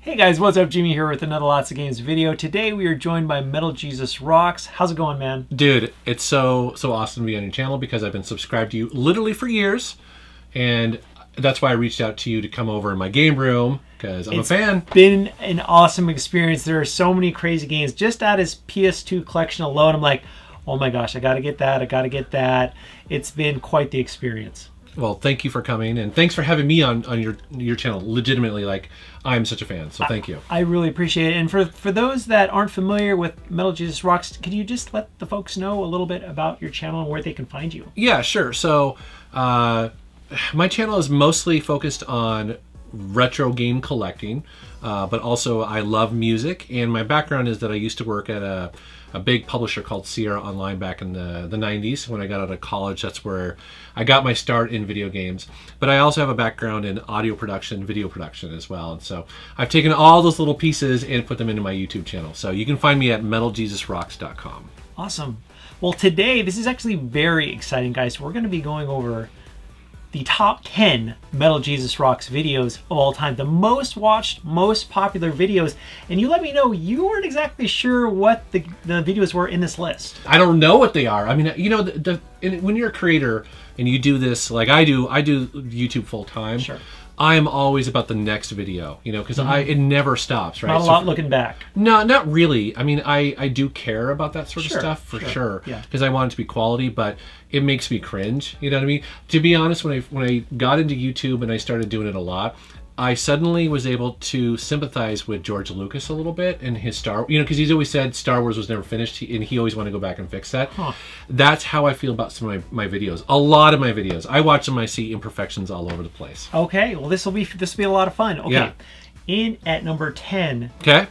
Hey guys, what's up? Jimmy here with another Lots of Games video. Today we are joined by Metal Jesus Rocks. How's it going, man? Dude, it's so awesome to be on your channel because I've been subscribed to you literally for years, and that's why I reached out to you to come over in my game room because I'm a fan. It's been an awesome experience. There are so many crazy games. Just at his PS2 collection alone, I'm like, oh my gosh, I gotta get that. It's been quite the experience. Well, thank you for coming, and thanks for having me on your channel. Legitimately, like, I'm such a fan, so thank you. I really appreciate it. And for those that aren't familiar with Metal Jesus Rocks, can you just let the folks know a little bit about your channel and where they can find you? Yeah, sure. So, my channel is mostly focused on retro game collecting, but also I love music, and my background is that I used to work at a big publisher called Sierra Online back in the 90s. When I got out of college, that's where I got my start in video games. But I also have a background in audio production, video production as well. And so I've taken all those little pieces and put them into my YouTube channel. So you can find me at metaljesusrocks.com. Awesome. Well, today, this is actually very exciting, guys. We're going to be going over the top 10 Metal Jesus Rocks videos of all time, the most watched, most popular videos. And you let me know you weren't exactly sure what the videos were in this list. I don't know what they are. I mean, you know, when you're a creator and you do this, like I do YouTube full time. Sure. I'm always about the next video, you know, because it never stops, right? Not a lot looking back. No, not really. I mean, I do care about that sort of stuff for sure, yeah, because I want it to be quality, but it makes me cringe. You know what I mean? To be honest, when I got into YouTube and I started doing it a lot, I suddenly was able to sympathize with George Lucas a little bit and his because he's always said Star Wars was never finished, and he always wanted to go back and fix that. Huh. That's how I feel about some of my videos. A lot of my videos, I watch them, I see imperfections all over the place. Okay, well this will be a lot of fun. Okay, yeah. In at number 10. Okay.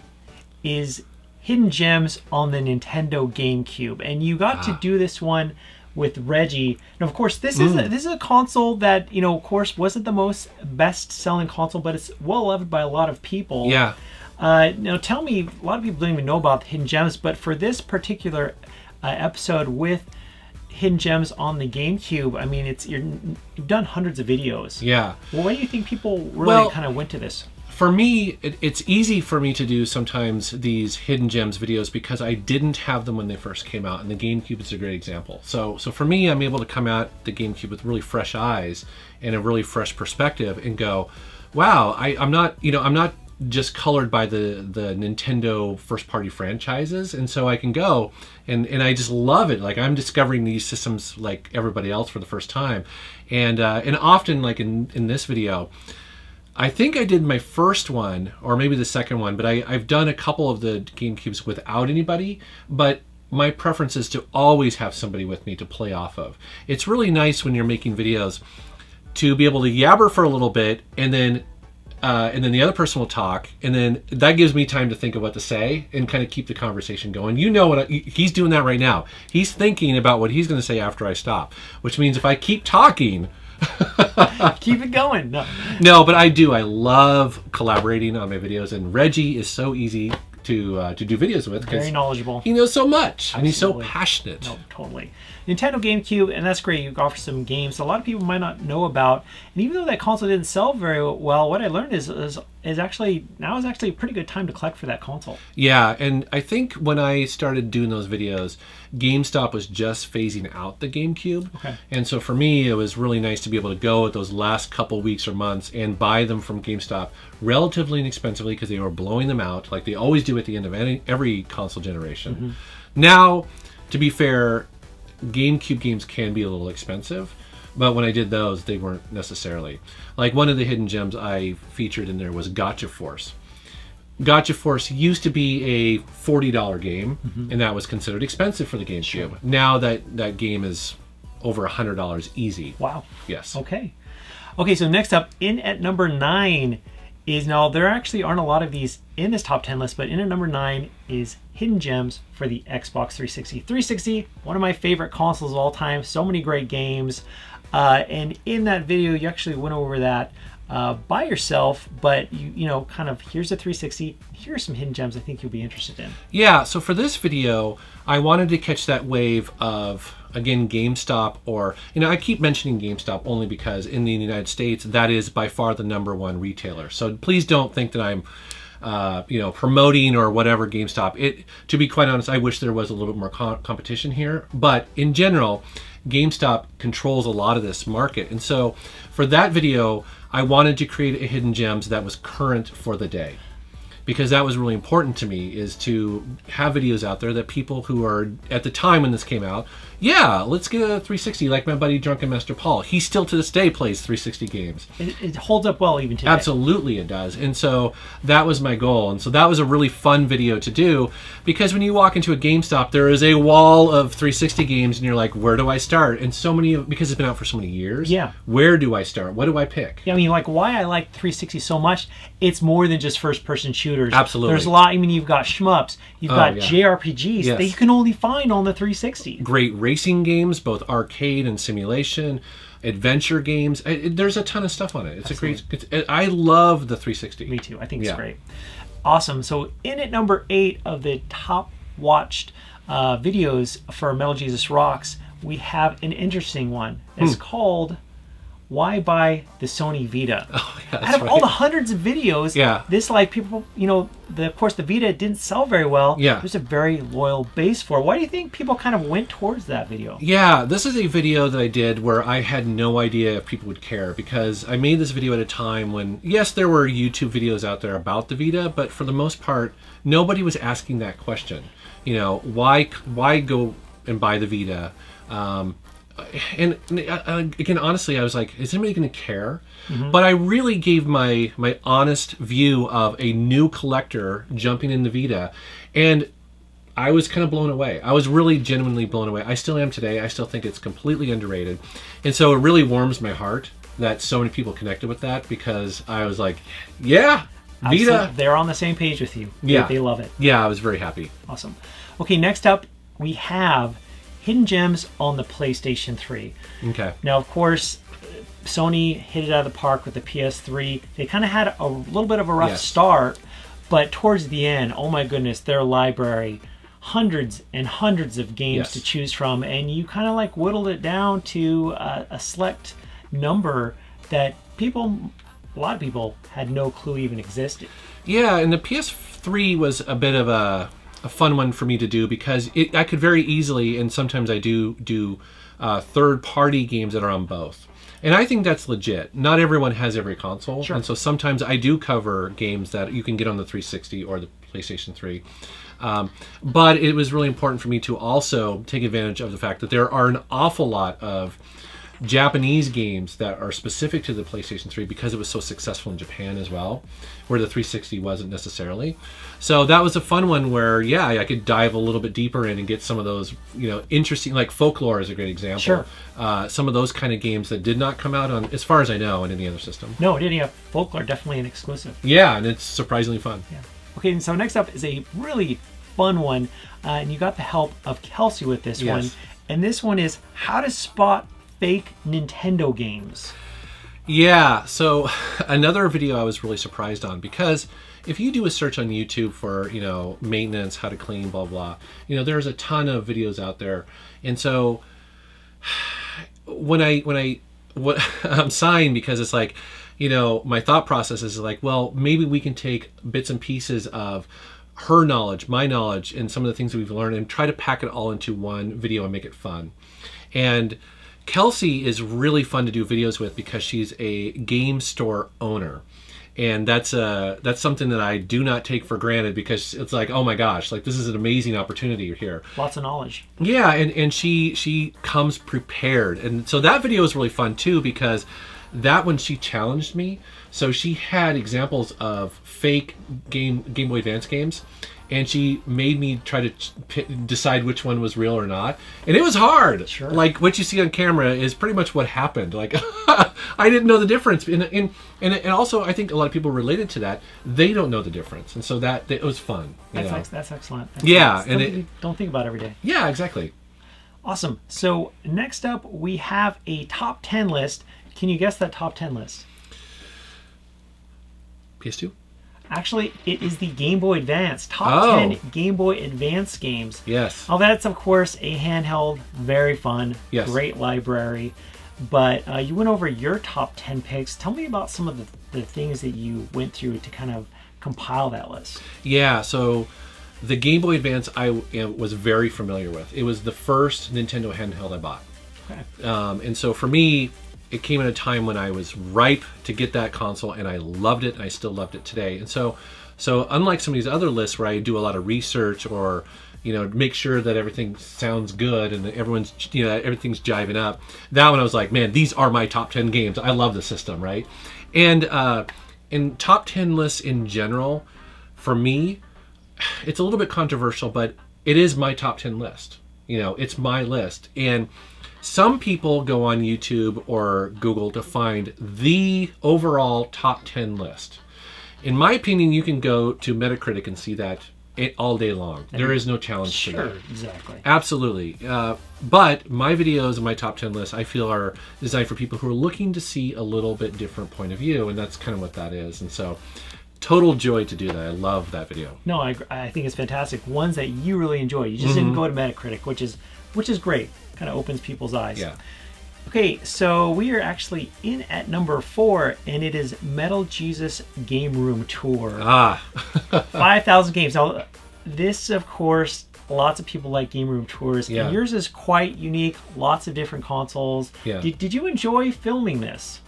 Is Hidden Gems on the Nintendo GameCube, and you got to do this one with Reggie. And of course, this is a console that, you know, of course, wasn't the most best-selling console, but it's well loved by a lot of people. Yeah. Now, tell me, a lot of people don't even know about Hidden Gems, but for this particular episode with Hidden Gems on the GameCube, I mean, you've done hundreds of videos. Yeah. Well, why do you think people really kind of went to this? For me, it's easy for me to do sometimes these Hidden Gems videos because I didn't have them when they first came out, and the GameCube is a great example. So for me, I'm able to come at the GameCube with really fresh eyes and a really fresh perspective and go, wow, I'm not just colored by the Nintendo first-party franchises, and so I can go and I just love it. Like, I'm discovering these systems like everybody else for the first time, and often, like in this video, I think I did my first one, or maybe the second one, but I've done a couple of the GameCubes without anybody, but my preference is to always have somebody with me to play off of. It's really nice when you're making videos to be able to yabber for a little bit, and then the other person will talk, and then that gives me time to think of what to say and kind of keep the conversation going. You know what he's doing that right now. He's thinking about what he's going to say after I stop, which means if I keep talking, keep it going. No, but I do. I love collaborating on my videos, and Reggie is so easy to do videos with. Very knowledgeable. He knows so much, Absolutely. and he's so passionate. No, totally. Nintendo GameCube, and that's great. You offer some games a lot of people might not know about. And even though that console didn't sell very well, what I learned is actually a pretty good time to collect for that console. Yeah, and I think when I started doing those videos, GameStop was just phasing out the GameCube. Okay. And so for me, it was really nice to be able to go at those last couple weeks or months and buy them from GameStop relatively inexpensively because they were blowing them out like they always do at the end of every console generation. Mm-hmm. Now, to be fair, GameCube games can be a little expensive, but when I did those, they weren't necessarily. Like, one of the hidden gems I featured in there was Gotcha Force. Gotcha Force used to be a $40 game, and that was considered expensive for the GameCube. Sure. Now that game is over $100 easy. Wow. Yes. Okay, so next up, in at number 9 is, now there actually aren't a lot of these in this top 10 list, but in at number 9 is Hidden Gems for the Xbox 360. 360, one of my favorite consoles of all time. So many great games. And in that video, you actually went over that by yourself, but you know, kind of, here's the 360, here's some hidden gems I think you'll be interested in. Yeah, so for this video, I wanted to catch that wave of, again, GameStop, or, you know, I keep mentioning GameStop only because in the United States, that is by far the #1 retailer. So please don't think that I'm promoting or whatever GameStop. To be quite honest, I wish there was a little bit more competition here. But in general, GameStop controls a lot of this market. And so for that video, I wanted to create a Hidden Gems that was current for the day. Because that was really important to me, is to have videos out there that people who are, at the time when this came out, yeah, let's get a 360 like my buddy Drunken Master Paul. He still to this day plays 360 games. It holds up well even today. Absolutely it does. And so that was my goal. And so that was a really fun video to do, because when you walk into a GameStop, there is a wall of 360 games and you're like, where do I start? And so many, because it's been out for so many years, yeah. Where do I start? What do I pick? Yeah, I mean, like, why I like 360 so much, it's more than just first-person shooters. Absolutely. There's a lot, I mean, you've got shmups, you've got JRPGs that you can only find on the 360. Great racing games, both arcade and simulation, adventure games. There's a ton of stuff on it. It's I love the 360. Me too. I think it's great. Awesome. So in at number 8 of the top watched videos for Metal Jesus Rocks, we have an interesting one. It's called Why Buy the Sony Vita? Oh, yeah, out of all the hundreds of videos, this, like, people, of course the Vita didn't sell very well. Yeah. There's a very loyal base for it. Why do you think people kind of went towards that video? Yeah, this is a video that I did where I had no idea if people would care, because I made this video at a time when, yes, there were YouTube videos out there about the Vita, but for the most part, nobody was asking that question. Why go and buy the Vita? And again, honestly, I was like, is anybody going to care? But I really gave my honest view of a new collector jumping in the Vita, and I was kind of blown away. I was really genuinely blown away. I still am today. I still think it's completely underrated. And so it really warms my heart that so many people connected with that, because I was like, yeah, Vita. They're on the same page with you. Yeah. They love it. Yeah, I was very happy. Awesome. Okay, next up, we have Hidden Gems on the PlayStation 3. Okay. Now, of course, Sony hit it out of the park with the PS3. They kind of had a little bit of a rough start, but towards the end, oh my goodness, their library, hundreds and hundreds of games to choose from, and you kind of like whittled it down to a select number that a lot of people had no clue even existed. Yeah, and the PS3 was a bit of a fun one for me to do, because I could very easily, and sometimes I do third-party games that are on both. And I think that's legit. Not everyone has every console. Sure. And so sometimes I do cover games that you can get on the 360 or the PlayStation 3. But it was really important for me to also take advantage of the fact that there are an awful lot of Japanese games that are specific to the PlayStation 3, because it was so successful in Japan as well, where the 360 wasn't necessarily. So that was a fun one where, I could dive a little bit deeper in and get some of those, interesting, like Folklore is a great example. Sure. Some of those kind of games that did not come out on, as far as I know, on any other system. No, it didn't have Folklore, definitely an exclusive. Yeah, and it's surprisingly fun. Yeah. Okay, and so next up is a really fun one, and you got the help of Kelsey with this one. And this one is how to spot fake Nintendo games. Yeah, so another video I was really surprised on, because if you do a search on YouTube for, maintenance, how to clean, blah, blah, there's a ton of videos out there. And so I'm sighing, because it's like, my thought process is like, well, maybe we can take bits and pieces of her knowledge, my knowledge, and some of the things that we've learned, and try to pack it all into one video and make it fun. And Kelsey is really fun to do videos with, because she's a game store owner. And that's something that I do not take for granted, because it's like, oh my gosh, like this is an amazing opportunity here. Lots of knowledge. Yeah, and she comes prepared. And so that video is really fun too, because that one she challenged me. So she had examples of fake Game Boy Advance games, and she made me try to decide which one was real or not. And it was hard. Sure. Like, what you see on camera is pretty much what happened. Like, I didn't know the difference. And also, I think a lot of people related to that. They don't know the difference. And so it was fun. That's excellent. Don't think about it every day. Yeah, exactly. Awesome. So next up, we have a top 10 list. Can you guess that top 10 list? PS2? Actually, it is the Game Boy Advance. Top 10 Game Boy Advance games. Yes. Oh, that's, of course, a handheld. Very fun. Yes. Great library. But you went over your top 10 picks. Tell me about some of the things that you went through to kind of compile that list? Yeah, so the Game Boy Advance was very familiar with. It was the first Nintendo handheld I bought. Okay. And so for me, it came at a time when I was ripe to get that console, and I loved it, and I still loved it today. And so unlike some of these other lists where I do a lot of research or, make sure that everything sounds good and that everything's jiving up, that one I was like, man, these are my top 10 games. I love the system, right? And in top 10 lists in general, for me, it's a little bit controversial, but it is my top 10 list. It's my list. And some people go on YouTube or Google to find the overall top 10 list. In my opinion, you can go to Metacritic and see that all day long. There is no challenge to that. Sure, exactly. Absolutely. But my videos and my top 10 lists, I feel, are designed for people who are looking to see a little bit different point of view, and that's kind of what that is. And so, total joy to do that. I love that video. No, I think it's fantastic. Ones that you really enjoy. You just didn't go to Metacritic, which is great. Kind of opens people's eyes. Yeah. Okay, so we are actually in at number 4, and it is Metal Jesus Game Room Tour. 5,000 games. Now, this, of course, lots of people like Game Room Tours, and yours is quite unique. Lots of different consoles. Yeah. Did you enjoy filming this?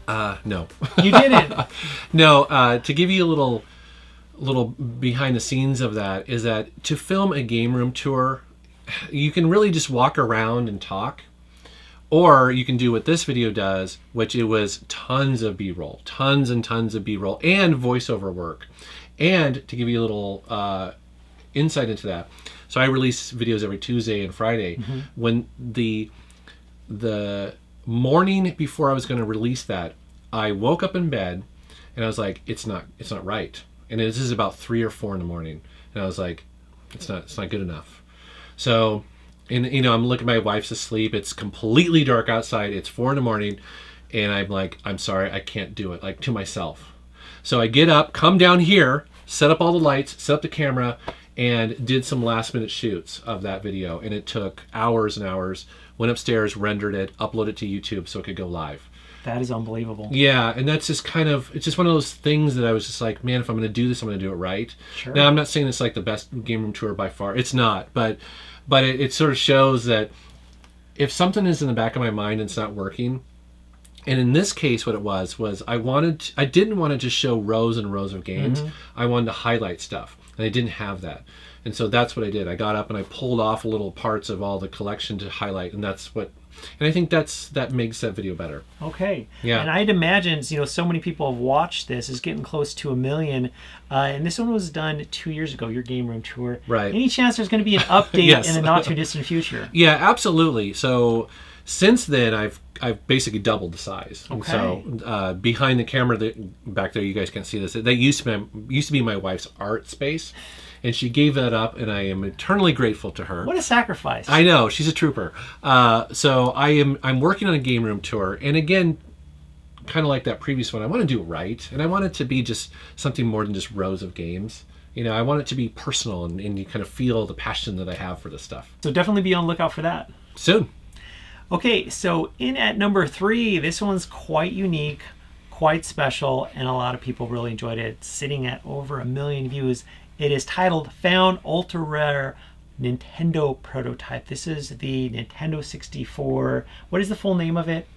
No. You didn't? No. To give you a little behind the scenes of that is that to film a Game Room Tour, you can really just walk around and talk, or you can do what this video does, which it was tons of B-roll, tons and tons of B-roll and voiceover work. And to give you a little insight into that, so I release videos every Tuesday and Friday. When the morning before I was going to release that, I woke up in bed and I was like, it's not right. And this is about 3 or 4 in the morning, and I was like, it's not good enough. So, and I'm looking, my wife's asleep. It's completely dark outside. It's 4 in the morning, and I'm like, I'm sorry, I can't do it, like to myself. So I get up, come down here, set up all the lights, set up the camera, and did some last minute shoots of that video. And it took hours and hours. Went upstairs, rendered it, uploaded it to YouTube so it could go live. That is unbelievable. Yeah, and that's just it's just one of those things that I was just like, man, if I'm going to do this, I'm going to do it right. Sure. Now, I'm not saying it's like the best Game Room Tour by far. It's not, but it sort of shows that if something is in the back of my mind and it's not working, and in this case what it was I didn't want to just show rows and rows of games. I wanted to highlight stuff, and I didn't have that. And so that's what I did. I got up and I pulled off little parts of all the collection to highlight, and I think that makes that video better. Okay. Yeah. And I'd imagine, so many people have watched this. It's getting close to 1 million. And this one was done 2 years ago, your Game Room Tour. Right. Any chance there's going to be an update in the not too distant future? Yeah, absolutely. So since then, I've basically doubled the size. Okay. And so behind the camera back there, you guys can't see this. That used to be my wife's art space. And she gave that up, and I am eternally grateful to her. What a sacrifice! I know, she's a trooper. So I'm working on a Game Room Tour, and again, kind of like that previous one, I want to do it right, and I want it to be just something more than just rows of games. I want it to be personal, and you kind of feel the passion that I have for this stuff. So definitely be on the lookout for that. Soon. Okay, so in at number 3, this one's quite unique, quite special, and a lot of people really enjoyed it. It's sitting at over 1 million views. It is titled Found Ultra Rare Nintendo Prototype. This is the Nintendo 64. What is the full name of it?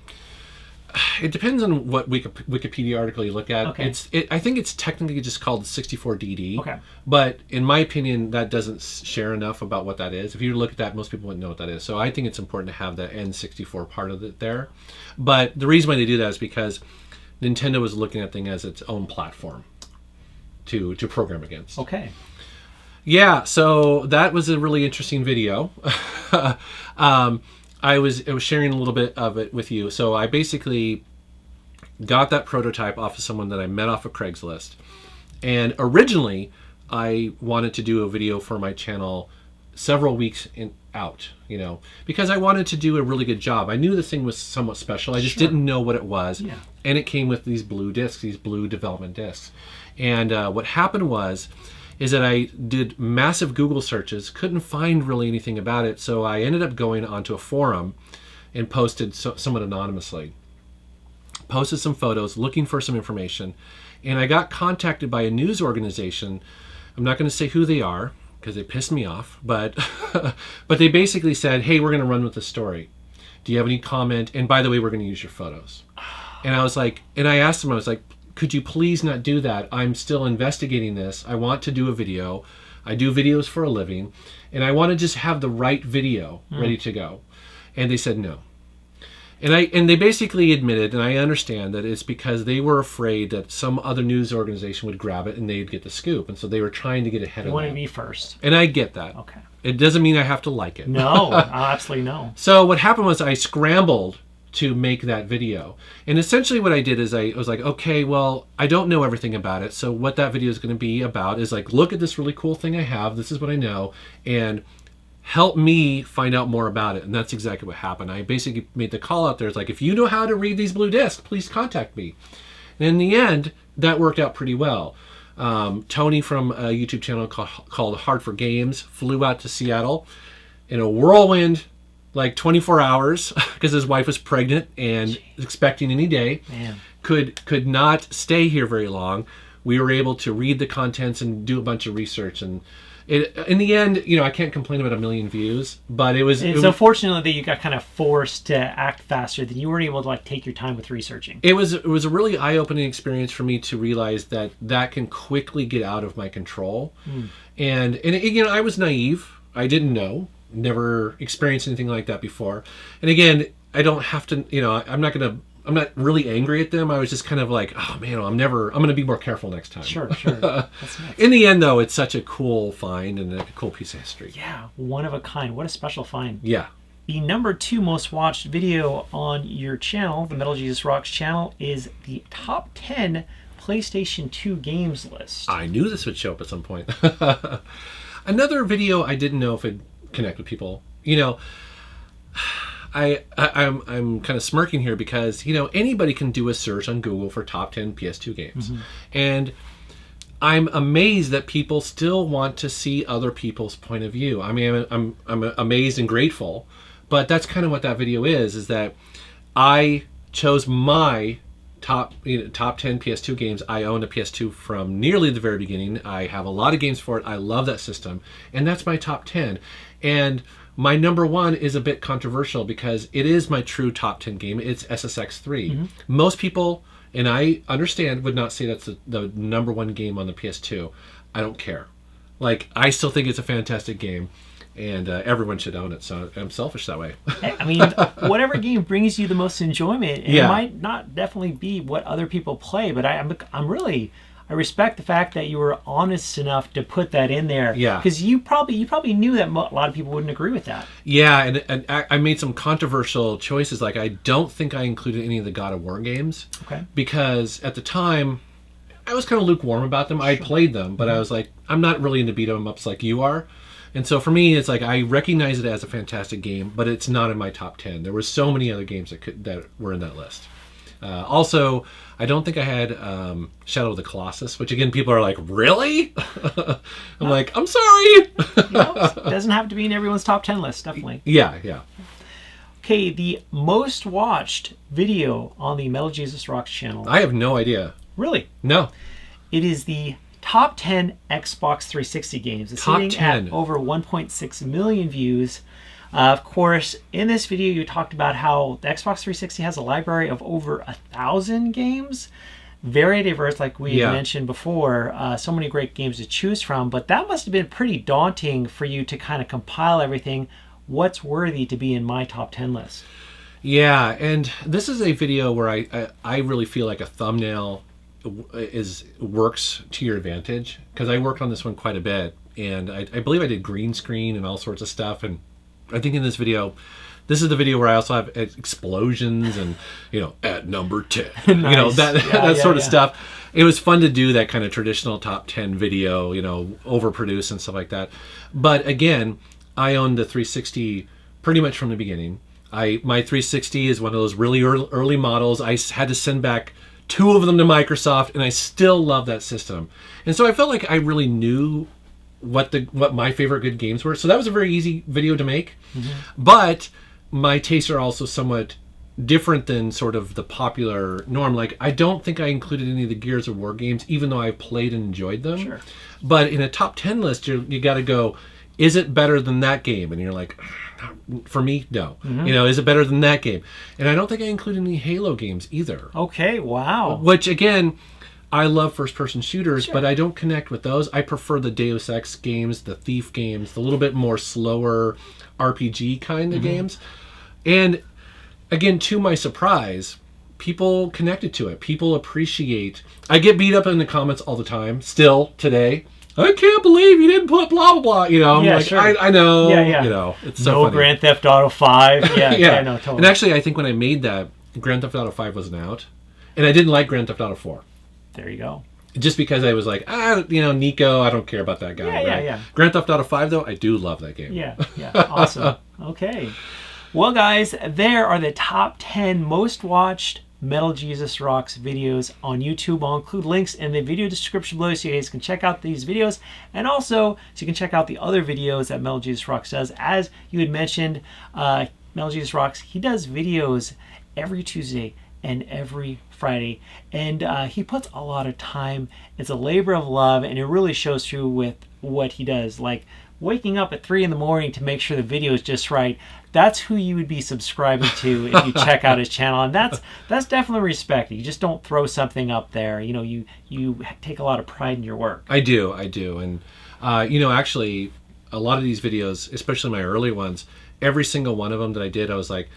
It depends on what Wikipedia article you look at. Okay. I think it's technically just called 64DD. Okay. But in my opinion, that doesn't share enough about what that is. If you look at that, most people wouldn't know what that is. So I think it's important to have that N64 part of it there. But the reason why they do that is because Nintendo was looking at things as its own platform to program against. Okay. Yeah, so that was a really interesting video. I was sharing a little bit of it with you. So I basically got that prototype off of someone that I met off of Craigslist. And originally, I wanted to do a video for my channel several weeks out, because I wanted to do a really good job. I knew the thing was somewhat special. I just didn't know what it was. Yeah. And it came with these blue discs, these blue development discs. And what happened is that I did massive Google searches, couldn't find really anything about it, so I ended up going onto a forum and posted somewhat anonymously. Posted some photos, looking for some information, And I got contacted by a news organization. I'm not going to say who they are because they pissed me off, but but they basically said, hey, we're going to run with the story. Do you have any comment? And by the way, we're going to use your photos. And I was like, and I asked them, I was like, could you please not do that? I'm still investigating this. I want to do a video. I do videos for a living, and I want to just have the right video ready to go. And they said no. And they basically admitted, and I understand that it's because they were afraid that some other news organization would grab it and they'd get the scoop. And so they were trying to get ahead of it. You want to be first. And I get that. Okay. It doesn't mean I have to like it. No, absolutely no. So what happened was I scrambled to make that video. And essentially what I did is I was like, okay, well, I don't know everything about it. So what that video is going to be about is like, look at this really cool thing I have. This is what I know. And help me find out more about it. And that's exactly what happened. I basically made the call out there. It's like, if you know how to read these blue discs, please contact me. And in the end, that worked out pretty well. Tony from a YouTube channel called Hard for Games flew out to Seattle in a whirlwind, like 24 hours, because his wife was pregnant and expecting any day. Man. Could not stay here very long. We were able to read the contents and do a bunch of research, and in the end, you know, I can't complain about 1 million views, but it was... So fortunately that you got kind of forced to act faster, that you weren't able to like take your time with researching. It was a really eye-opening experience for me to realize that can quickly get out of my control. And you know, I was naive. I didn't know. Never experienced anything like that before. And again, I don't have to, you know, I'm not really angry at them. I was just kind of like, oh man, I'm going to be more careful next time. Sure. That's nice. In the end, though, it's such a cool find and a cool piece of history. Yeah, one of a kind. What a special find. Yeah. The number 2 most watched video on your channel, the Metal Jesus Rocks channel, is the top 10 PlayStation 2 games list. I knew this would show up at some point. Another video I didn't know if it'd connect with people. You know, I'm kind of smirking here because, you know, anybody can do a search on Google for top 10 PS2 games. And I'm amazed that people still want to see other people's point of view. I mean, I'm amazed and grateful, but that's kind of what that video is that I chose my top 10 PS2 games. I own a PS2 from nearly the very beginning. I have a lot of games for it. I love that system, and that's my top 10. And my number 1 is a bit controversial because it is my true top 10 game. It's SSX3. Most people, and I understand, would not say that's the number 1 game on the PS2. I don't care. Like, I still think it's a fantastic game, and everyone should own it. So I'm selfish that way. I mean, whatever game brings you the most enjoyment, and it might not definitely be what other people play, but I respect the fact that you were honest enough to put that in there. Yeah. Because you probably knew that a lot of people wouldn't agree with that. Yeah, and I made some controversial choices. Like, I don't think I included any of the God of War games. Okay. Because at the time, I was kind of lukewarm about them. I played them, but I was like, I'm not really into beat 'em ups like you are. And so for me, it's like, I recognize it as a fantastic game, but it's not in my top 10. There were so many other games that were in that list. Also, I don't think I had Shadow of the Colossus, which again, people are like, really? I'm like, I'm sorry. You know, it doesn't have to be in everyone's top 10 list, definitely. Yeah. Okay, the most watched video on the Metal Jesus Rocks channel. I have no idea. Really? No. It is the top 10 Xbox 360 games. It's sitting at over 1.6 million views. Of course, in this video, you talked about how the Xbox 360 has a library of over 1,000 games. Very diverse, like we mentioned before. So many great games to choose from. But that must have been pretty daunting for you to kind of compile everything. What's worthy to be in my top 10 list? Yeah, and this is a video where I really feel like a thumbnail works to your advantage, because I worked on this one quite a bit, and I believe I did green screen and all sorts of stuff. And I think in this video, this is the video where I also have explosions and, you know, at number 10, nice. You know, that sort of stuff. It was fun to do that kind of traditional top 10 video, you know, overproduced and stuff like that. But again, I owned the 360 pretty much from the beginning. My 360 is one of those really early models. I had to send back 2 of them to Microsoft, and I still love that system. And so I felt like I really knew what my favorite good games were. So that was a very easy video to make. But my tastes are also somewhat different than sort of the popular norm. Like, I don't think I included any of the Gears of War games, even though I've played and enjoyed them. Sure. But in a top 10 list, you got to go, is it better than that game? And you're like, for me, no. You know, is it better than that game? And I don't think I included any Halo games either. Okay, wow. Which, again, I love first-person shooters, Sure. but I don't connect with those. I prefer the Deus Ex games, the Thief games, the little bit more slower RPG kind of games. And again, to my surprise, people connected to it. People appreciate. I get beat up in the comments all the time, still today. I can't believe you didn't put blah blah blah. You know, I'm like, sure. I know. Yeah, yeah. You know, it's so No funny. Grand Theft Auto 5. Yeah, Yeah, no, totally. And actually, I think when I made that, Grand Theft Auto 5 wasn't out, and I didn't like Grand Theft Auto 4. There you go. Just because I was like, you know, Nico, I don't care about that guy. Yeah, right? yeah, yeah. Grand Theft Auto 5, though, I do love that game. Yeah, yeah, awesome. Okay. Well, guys, there are the top 10 most watched Metal Jesus Rocks videos on YouTube. I'll include links in the video description below so you guys can check out these videos, and also so you can check out the other videos that Metal Jesus Rocks does. As you had mentioned, Metal Jesus Rocks, he does videos every Tuesday and every Friday, and he puts a lot of time. It's a labor of love, and it really shows through with what he does, like waking up at 3 in the morning to make sure the video is just right. That's who you would be subscribing to if you check out his channel, and that's definitely respect. You just don't throw something up there. You know, you take a lot of pride in your work. I do, and you know, actually, a lot of these videos, especially my early ones, every single one of them that I did, I was like,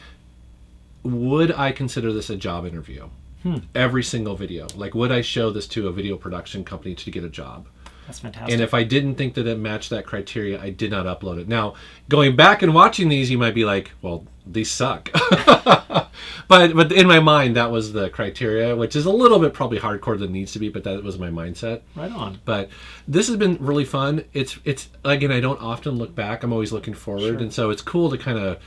would I consider this a job interview? Every single video, like, would I show this to a video production company to get a job? That's fantastic. And if I didn't think that it matched that criteria, I did not upload it. Now, going back and watching these, you might be like, well, these suck. but in my mind, that was the criteria, which is a little bit probably hardcore than it needs to be, but that was my mindset. Right on. But this has been really fun. It's again, I don't often look back. I'm always looking forward. Sure. And so it's cool to kind of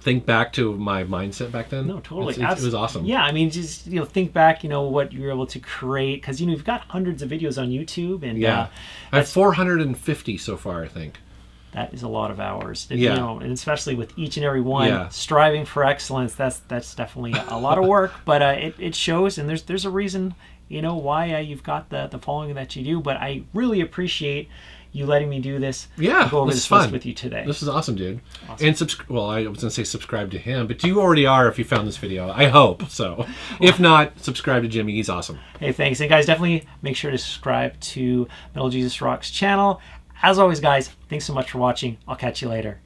think back to my mindset back then. No, totally. It was awesome. Yeah, I mean, just, you know, think back, you know, what you were able to create, because, you know, you've got hundreds of videos on YouTube, and Yeah. I have 450 so far, I think. that is a lot of hours. Yeah. You know, and especially with each and every one, Yeah. striving for excellence, that's definitely a lot of work, but it shows, and there's a reason, you know, why you've got the following that you do. But I really appreciate you letting me do this. Yeah, go over this is this list fun with you today. This is awesome, dude. Awesome. And well, I was gonna say subscribe to him, but you already are if you found this video. I hope so. If not, subscribe to Jimmy. He's awesome. Hey, thanks. And guys, definitely make sure to subscribe to Metal Jesus Rocks channel. As always, guys, thanks so much for watching. I'll catch you later.